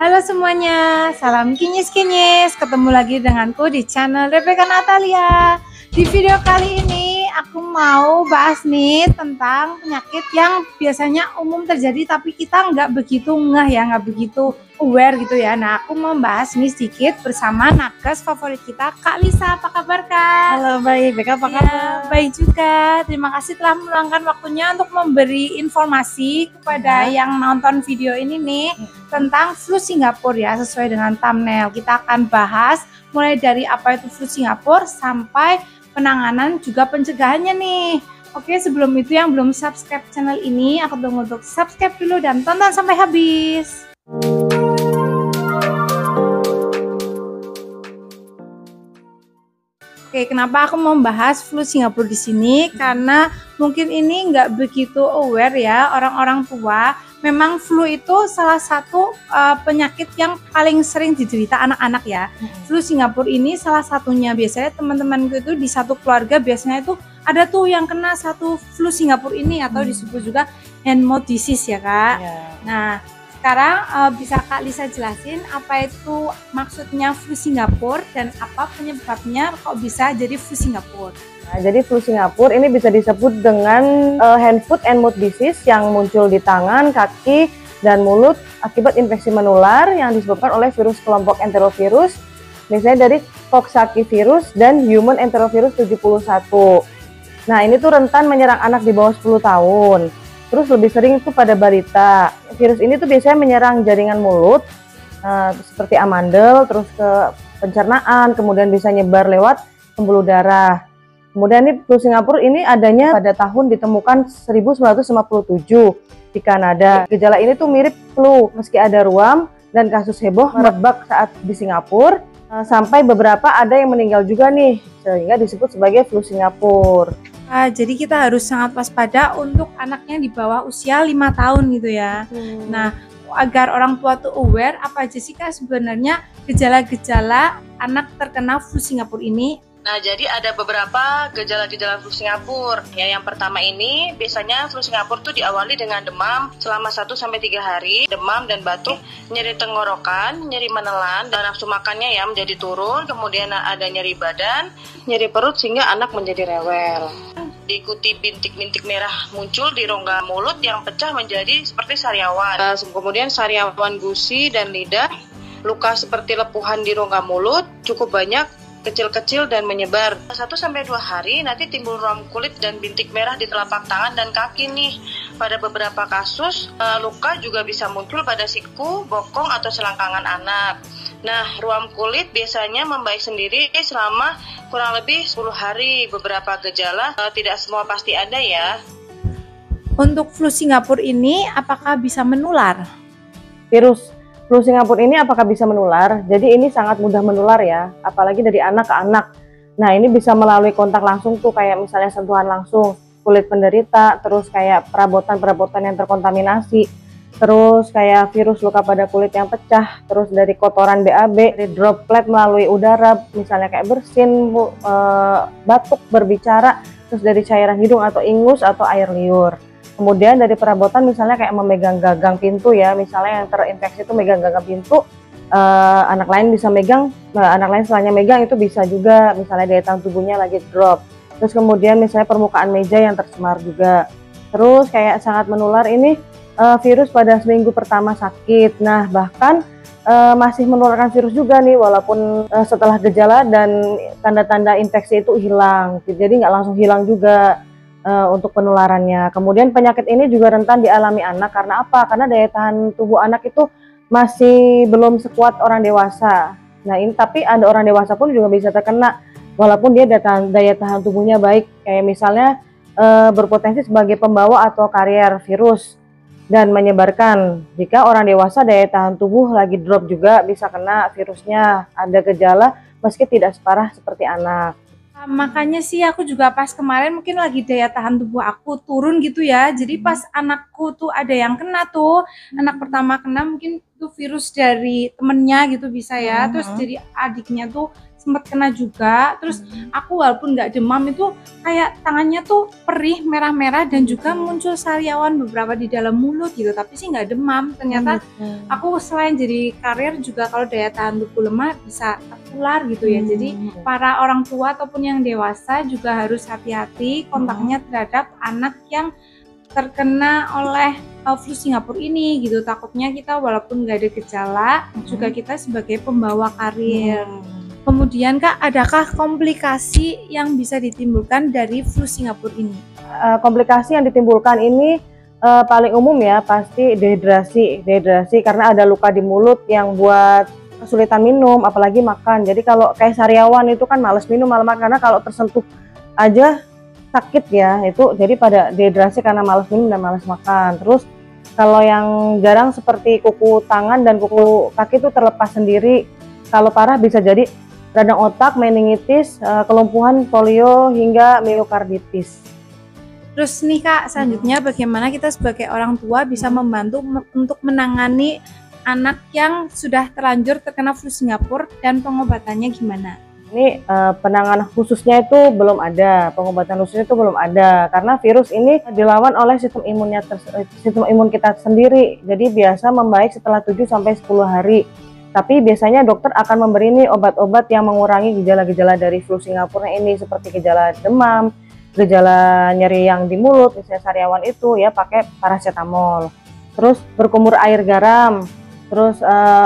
Halo semuanya, salam kinyis-kinyis. Ketemu lagi denganku di channel Rebecca Natalia. Di video kali ini aku mau bahas nih tentang penyakit yang biasanya umum terjadi tapi kita nggak begitu ngeh ya, nggak begitu aware gitu ya. Nah, aku mau bahas nih sedikit bersama nakes favorit kita, Kak Lisa. Apa kabar, Kak? Halo, baik. Becca apa kabar? Ya, baik juga. Terima kasih telah meluangkan waktunya untuk memberi informasi kepada yang nonton video ini nih tentang flu Singapura ya, sesuai dengan thumbnail. Kita akan bahas mulai dari apa itu flu Singapura sampai penanganan juga pencegahannya nih. Oke, sebelum itu yang belum subscribe channel ini, aku tunggu untuk subscribe dulu dan tonton sampai habis. Oke, kenapa aku membahas flu Singapura di sini? Karena mungkin ini nggak begitu aware ya orang-orang tua. Memang flu itu salah satu penyakit yang paling sering diderita anak-anak ya. Flu Singapura ini salah satunya. Biasanya teman-temanku itu di satu keluarga biasanya itu ada tuh yang kena satu flu Singapura ini atau disebut juga hand mouth disease ya Kak. Nah, sekarang bisa Kak Lisa jelasin apa itu maksudnya flu Singapura dan apa penyebabnya kok bisa jadi flu Singapura. Nah, jadi flu Singapura ini bisa disebut dengan hand, foot, and mouth disease yang muncul di tangan, kaki, dan mulut akibat infeksi menular yang disebabkan oleh virus kelompok enterovirus, misalnya dari Coxsackie virus dan human enterovirus 71. Nah, ini tuh rentan menyerang anak di bawah 10 tahun. Terus lebih sering itu pada balita. Virus ini tuh biasanya menyerang jaringan mulut, seperti amandel, terus ke pencernaan, kemudian bisa nyebar lewat pembuluh darah. Kemudian ini flu Singapura ini adanya pada tahun ditemukan 1957 di Kanada. Gejala ini tuh mirip flu, meski ada ruam dan kasus heboh merebak saat di Singapura, sampai beberapa ada yang meninggal juga nih, sehingga disebut sebagai flu Singapura. Jadi kita harus sangat waspada untuk anaknya di bawah usia 5 tahun gitu ya. Nah, agar orang tua tuh aware apa aja sih Kak sebenarnya gejala-gejala anak terkena flu Singapura ini. Nah, jadi ada beberapa gejala-gejala flu Singapura. Ya, yang pertama ini biasanya flu Singapura tuh diawali dengan demam selama 1-3 hari, demam dan batuk, nyeri tenggorokan, nyeri menelan, dan nafsu makannya ya menjadi turun, kemudian ada nyeri badan, nyeri perut sehingga anak menjadi rewel. Diikuti bintik-bintik merah muncul di rongga mulut yang pecah menjadi seperti sariawan. Kemudian sariawan gusi dan lidah, luka seperti lepuhan di rongga mulut cukup banyak, kecil-kecil dan menyebar. 1-2 hari nanti timbul ruam kulit dan bintik merah di telapak tangan dan kaki nih. Pada beberapa kasus luka juga bisa muncul pada siku, bokong atau selangkangan anak. Nah, ruam kulit biasanya membaik sendiri selama kurang lebih 10 hari. Beberapa gejala tidak semua pasti ada ya. Untuk flu Singapura ini apakah bisa menular? Virus flu Singapura ini apakah bisa menular? Jadi ini sangat mudah menular ya, apalagi dari anak ke anak. Nah, ini bisa melalui kontak langsung tuh, kayak misalnya sentuhan langsung kulit penderita, terus kayak perabotan-perabotan yang terkontaminasi, terus kayak virus luka pada kulit yang pecah, terus dari kotoran BAB, dari droplet melalui udara, misalnya kayak bersin, batuk, berbicara, terus dari cairan hidung atau ingus atau air liur. Kemudian dari perabotan misalnya kayak memegang gagang pintu ya, misalnya yang terinfeksi itu megang gagang pintu, anak lain bisa megang, anak lain setelahnya megang itu bisa juga, misalnya daya tahan tubuhnya lagi drop. Terus kemudian misalnya permukaan meja yang tercemar juga. Terus kayak sangat menular ini virus pada seminggu pertama sakit. Nah, bahkan masih menularkan virus juga nih walaupun setelah gejala dan tanda-tanda infeksi itu hilang. Jadi nggak langsung hilang juga untuk penularannya. Kemudian penyakit ini juga rentan dialami anak karena apa? Karena daya tahan tubuh anak itu masih belum sekuat orang dewasa. Nah, ini tapi ada orang dewasa pun juga bisa terkena walaupun dia daya tahan tubuhnya baik, kayak misalnya berpotensi sebagai pembawa atau karier virus dan menyebarkan. Jika orang dewasa daya tahan tubuh lagi drop juga bisa kena virusnya, ada gejala meski tidak separah seperti anak. Makanya sih aku juga pas kemarin mungkin lagi daya tahan tubuh aku turun gitu ya. Jadi pas anakku tuh ada yang kena tuh, anak pertama kena mungkin tuh virus dari temennya gitu bisa ya. Terus jadi adiknya tuh sempat kena juga. Terus aku walaupun nggak demam itu kayak tangannya tuh perih, merah-merah, dan juga muncul sariawan beberapa di dalam mulut gitu, tapi sih nggak demam. Ternyata aku selain jadi karier juga kalau daya tahan tubuh lemah bisa tertular gitu ya. Jadi para orang tua ataupun yang dewasa juga harus hati-hati kontaknya terhadap anak yang terkena oleh flu Singapura ini gitu. Takutnya kita walaupun nggak ada gejala juga kita sebagai pembawa karier. Kemudian Kak, adakah komplikasi yang bisa ditimbulkan dari flu Singapura ini? Komplikasi yang ditimbulkan ini paling umum ya pasti dehidrasi karena ada luka di mulut yang buat kesulitan minum apalagi makan. Jadi kalau kayak sariawan itu kan males minum malah makan, karena kalau tersentuh aja sakit ya, itu jadi pada dehidrasi karena malas minum dan malas makan. Terus kalau yang jarang seperti kuku tangan dan kuku kaki itu terlepas sendiri. Kalau parah bisa jadi radang otak, meningitis, kelumpuhan, polio hingga miokarditis. Terus nih Kak, selanjutnya bagaimana kita sebagai orang tua bisa membantu untuk menangani anak yang sudah terlanjur terkena flu Singapura dan pengobatannya gimana? Ini penanganan khususnya itu belum ada, pengobatan khususnya itu belum ada karena virus ini dilawan oleh sistem imun kita sendiri. Jadi biasa membaik setelah 7-10 hari. Tapi biasanya dokter akan memberi nih obat-obat yang mengurangi gejala-gejala dari flu Singapura ini seperti gejala demam, gejala nyeri yang di mulut, misalnya sariawan itu ya pakai paracetamol. Terus berkumur air garam. Terus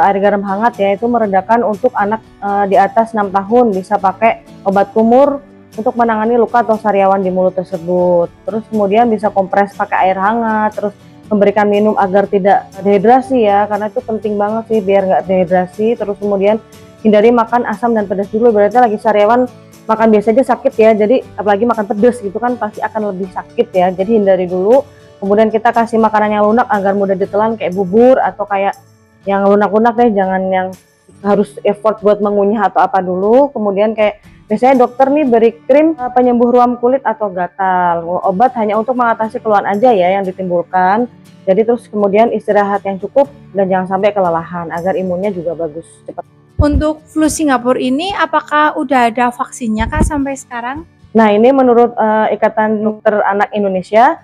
air garam hangat ya, itu meredakan untuk anak di atas 6 tahun, bisa pakai obat kumur untuk menangani luka atau sariawan di mulut tersebut. Terus kemudian bisa kompres pakai air hangat, terus memberikan minum agar tidak dehidrasi ya, karena itu penting banget sih biar nggak dehidrasi. Terus kemudian hindari makan asam dan pedas dulu, berarti lagi sariawan makan biasa aja sakit ya, jadi apalagi makan pedas gitu kan pasti akan lebih sakit ya, jadi hindari dulu. Kemudian kita kasih makanan yang lunak agar mudah ditelan kayak bubur atau kayak yang lunak-lunak deh, jangan yang harus effort buat mengunyah atau apa dulu. Kemudian kayak biasanya dokter nih beri krim penyembuh ruam kulit atau gatal. Obat hanya untuk mengatasi keluhan aja ya yang ditimbulkan. Jadi terus kemudian istirahat yang cukup dan jangan sampai kelelahan agar imunnya juga bagus cepat. Untuk flu Singapura ini apakah udah ada vaksinnya Kak sampai sekarang? Nah ini menurut Ikatan Dokter Anak Indonesia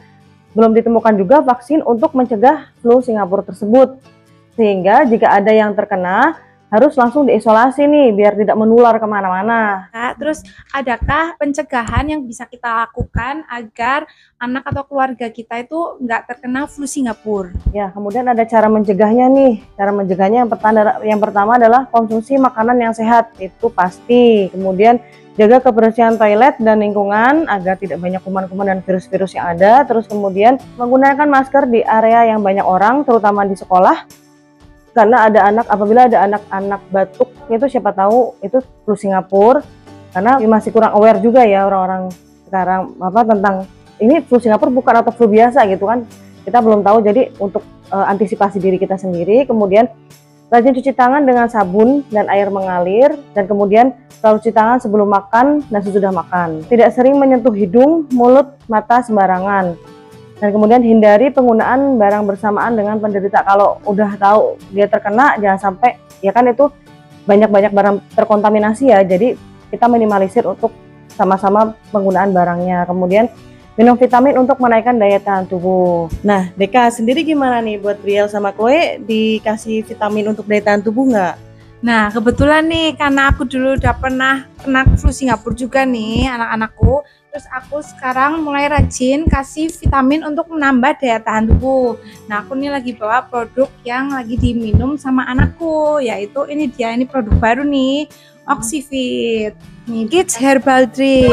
belum ditemukan juga vaksin untuk mencegah flu Singapura tersebut. Sehingga jika ada yang terkena harus langsung diisolasi nih biar tidak menular kemana-mana. Kak, terus adakah pencegahan yang bisa kita lakukan agar anak atau keluarga kita itu nggak terkena flu Singapura? Ya, kemudian ada cara mencegahnya nih. Cara mencegahnya yang pertama adalah konsumsi makanan yang sehat, itu pasti. Kemudian jaga kebersihan toilet dan lingkungan agar tidak banyak kuman-kuman dan virus-virus yang ada. Terus kemudian menggunakan masker di area yang banyak orang, terutama di sekolah. Karena apabila ada anak-anak batuk itu siapa tahu itu flu Singapura, karena masih kurang aware juga ya orang-orang sekarang tentang ini flu Singapura bukan atau flu biasa gitu kan, kita belum tahu. Jadi untuk antisipasi diri kita sendiri, kemudian rajin cuci tangan dengan sabun dan air mengalir, dan kemudian selalu cuci tangan sebelum makan dan sesudah makan. Tidak sering menyentuh hidung, mulut, mata sembarangan. Dan kemudian hindari penggunaan barang bersamaan dengan penderita. Kalau udah tahu dia terkena, jangan sampai, ya kan itu banyak-banyak barang terkontaminasi ya. Jadi kita minimalisir untuk sama-sama penggunaan barangnya. Kemudian minum vitamin untuk menaikkan daya tahan tubuh. Nah, Deka sendiri gimana nih buat Briel sama Chloe, dikasih vitamin untuk daya tahan tubuh nggak? Nah, kebetulan nih karena aku dulu udah pernah kena flu Singapura juga nih anak-anakku. Terus aku sekarang mulai rajin kasih vitamin untuk menambah daya tahan tubuh. Nah, aku nih lagi bawa produk yang lagi diminum sama anakku, yaitu ini produk baru nih, Oxyfit. Nih, Kids Herbal Drink.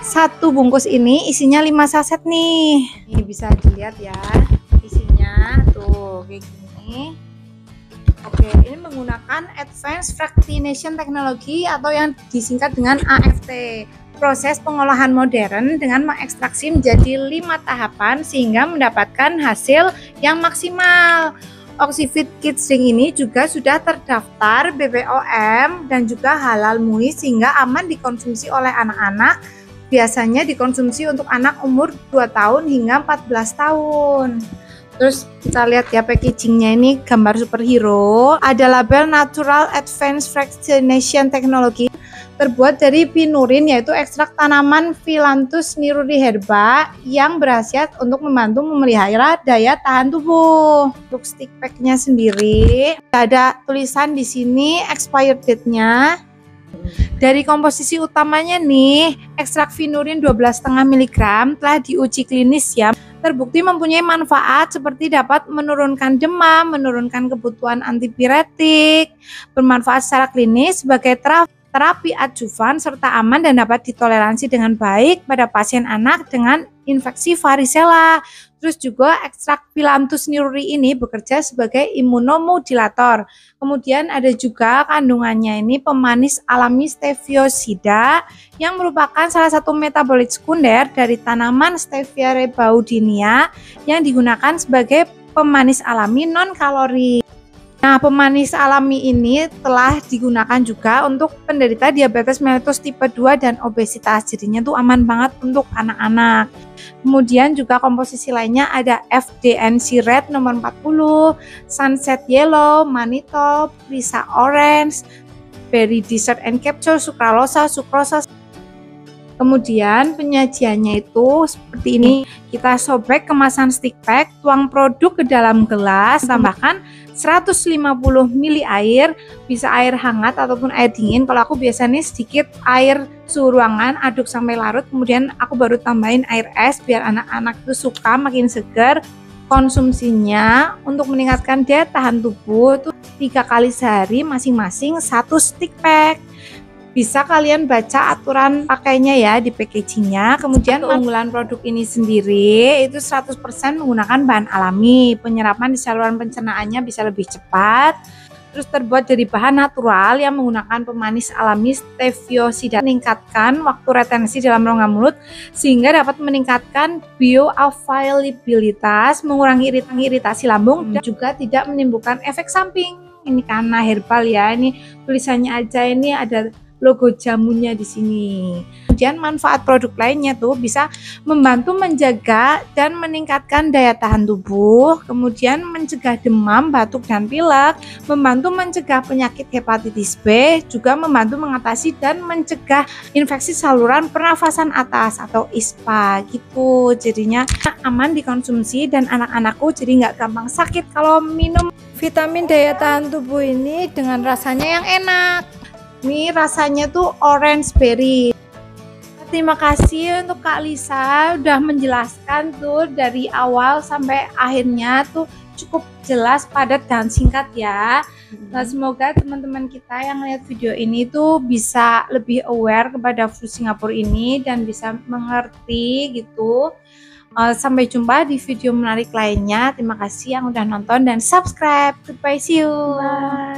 Satu bungkus ini isinya 5 saset nih. Ini bisa dilihat ya, isinya tuh kayak gini. Oke, ini menggunakan Advanced Fractionation Technology atau yang disingkat dengan AFT. Proses pengolahan modern dengan mengekstraksi menjadi 5 tahapan sehingga mendapatkan hasil yang maksimal. Oxyfit Kids Drink ini juga sudah terdaftar BPOM dan juga halal MUI sehingga aman dikonsumsi oleh anak-anak. Biasanya dikonsumsi untuk anak umur 2 tahun hingga 14 tahun. Terus kita lihat ya packagingnya, ini gambar superhero. Ada label Natural Advanced Fractionation Technology, terbuat dari pinurin, yaitu ekstrak tanaman Phyllanthus niruriherba yang berkhasiat untuk membantu memelihara daya tahan tubuh. Untuk stick packnya sendiri ada tulisan di sini expired date-nya. Dari komposisi utamanya nih, ekstrak pinurin 12,5 mg telah diuji klinis ya. Terbukti mempunyai manfaat seperti dapat menurunkan demam, menurunkan kebutuhan antipiretik, bermanfaat secara klinis sebagai terapi adjuvan, serta aman dan dapat ditoleransi dengan baik pada pasien anak dengan infeksi varicella. Terus juga ekstrak Phyllanthus niruri ini bekerja sebagai imunomodulator. Kemudian ada juga kandungannya ini pemanis alami Steviosida yang merupakan salah satu metabolit sekunder dari tanaman Stevia rebaudinia yang digunakan sebagai pemanis alami non kalori. Nah, pemanis alami ini telah digunakan juga untuk penderita diabetes mellitus tipe 2 dan obesitas. Jadinya tuh aman banget untuk anak-anak. Kemudian juga komposisi lainnya ada FDNC Red nomor 40, Sunset Yellow, Mannitol, Prisa Orange, Berry Dessert and Capsule, Sukralosa, Sukrosa. Kemudian penyajiannya itu seperti ini. Kita sobek kemasan stick pack, tuang produk ke dalam gelas, tambahkan 150 ml air, bisa air hangat ataupun air dingin. Kalau aku biasanya sedikit air suhu ruangan, aduk sampai larut, kemudian aku baru tambahin air es biar anak-anak itu suka makin segar. Konsumsinya untuk meningkatkan daya tahan tubuh itu 3 kali sehari, masing-masing 1 stick pack. Bisa kalian baca aturan pakainya ya di packagingnya. Kemudian keunggulan produk ini sendiri itu 100% menggunakan bahan alami, penyerapan di saluran pencernaannya bisa lebih cepat. Terus terbuat dari bahan natural yang menggunakan pemanis alami Steviosida, meningkatkan waktu retensi dalam rongga mulut sehingga dapat meningkatkan bioavailabilitas, mengurangi iritasi lambung, dan juga tidak menimbulkan efek samping. Ini karena herbal ya, ini tulisannya aja ini ada logo jamunya di sini. Kemudian manfaat produk lainnya tuh bisa membantu menjaga dan meningkatkan daya tahan tubuh, kemudian mencegah demam, batuk dan pilek, membantu mencegah penyakit hepatitis B, juga membantu mengatasi dan mencegah infeksi saluran pernafasan atas atau ISPA gitu. Jadinya aman dikonsumsi dan anak-anakku jadi nggak gampang sakit kalau minum vitamin daya tahan tubuh ini dengan rasanya yang enak. Ini rasanya tuh orange berry. Terima kasih untuk Kak Lisa udah menjelaskan tuh dari awal sampai akhirnya tuh cukup jelas, padat dan singkat ya. Nah, semoga teman-teman kita yang lihat video ini tuh bisa lebih aware kepada flu Singapura ini dan bisa mengerti gitu. Sampai jumpa di video menarik lainnya. Terima kasih yang udah nonton dan subscribe. Goodbye, see you. Bye.